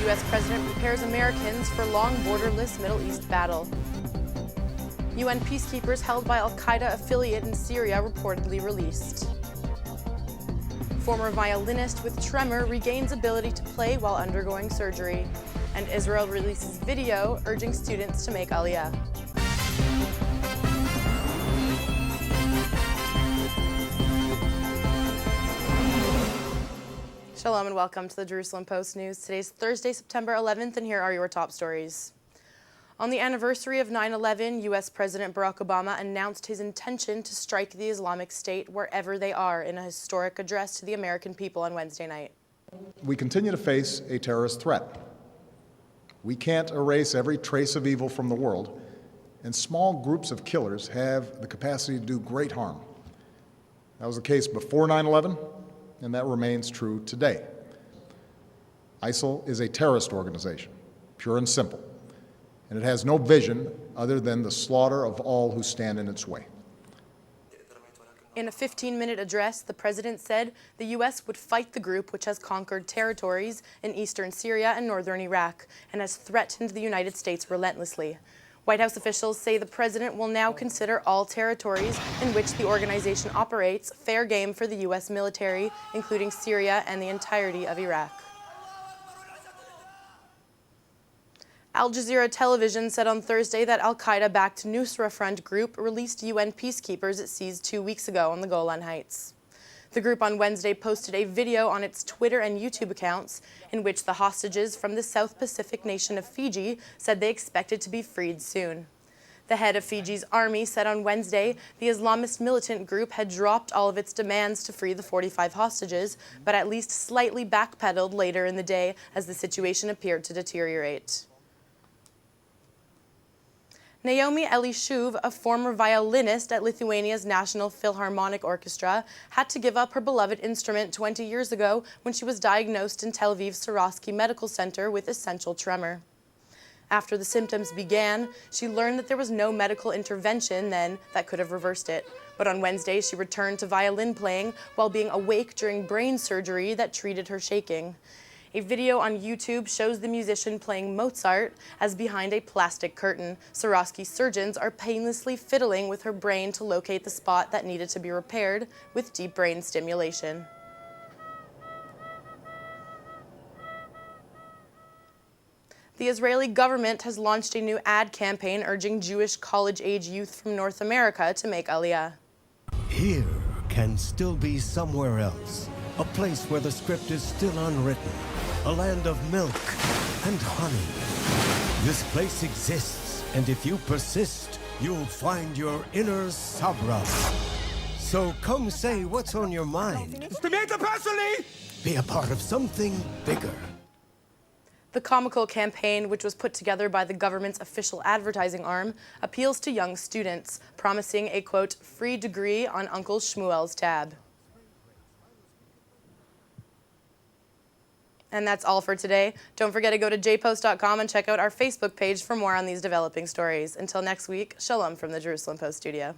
U.S. President prepares Americans for long borderless Middle East battle. UN peacekeepers held by Al-Qaeda affiliate in Syria reportedly released. Former violinist with tremor regains ability to play while undergoing surgery. And Israel releases video urging students to make Aliyah. Shalom and welcome to the Jerusalem Post News. Today's Thursday, September 11th, and here are your top stories. On the anniversary of 9/11, U.S. President Barack Obama announced his intention to strike the Islamic State wherever they are in a historic address to the American people on Wednesday night. We continue to face a terrorist threat. We can't erase every trace of evil from the world, and small groups of killers have the capacity to do great harm. That was the case before 9/11, and that remains true today. ISIL is a terrorist organization, pure and simple, and it has no vision other than the slaughter of all who stand in its way. In a 15-minute address, the president said the U.S. would fight the group which has conquered territories in eastern Syria and northern Iraq and has threatened the United States relentlessly. White House officials say the president will now consider all territories in which the organization operates fair game for the U.S. military, including Syria and the entirety of Iraq. Al Jazeera Television said on Thursday that Al-Qaeda-backed Nusra Front group released UN peacekeepers it seized 2 weeks ago on the Golan Heights. The group on Wednesday posted a video on its Twitter and YouTube accounts in which the hostages from the South Pacific nation of Fiji said they expected to be freed soon. The head of Fiji's army said on Wednesday the Islamist militant group had dropped all of its demands to free the 45 hostages, but at least slightly backpedaled later in the day as the situation appeared to deteriorate. Naomi Elishuv, a former violinist at Lithuania's National Philharmonic Orchestra, had to give up her beloved instrument 20 years ago when she was diagnosed in Tel Aviv's Sourasky Medical Center with essential tremor. After the symptoms began, she learned that there was no medical intervention then that could have reversed it. But on Wednesday, she returned to violin playing while being awake during brain surgery that treated her shaking. A video on YouTube shows the musician playing Mozart as behind a plastic curtain. Sourasky surgeons are painlessly fiddling with her brain to locate the spot that needed to be repaired with deep brain stimulation. The Israeli government has launched a new ad campaign urging Jewish college-age youth from North America to make Aliyah. Here can still be somewhere else, a place where the script is still unwritten. A land of milk and honey. This place exists, and if you persist, you'll find your inner Sabra. So come say what's on your mind. Be a part of something bigger. The comical campaign, which was put together by the government's official advertising arm, appeals to young students, promising a, quote, free degree on Uncle Shmuel's tab. And that's all for today. Don't forget to go to jpost.com and check out our Facebook page for more on these developing stories. Until next week, shalom from the Jerusalem Post studio.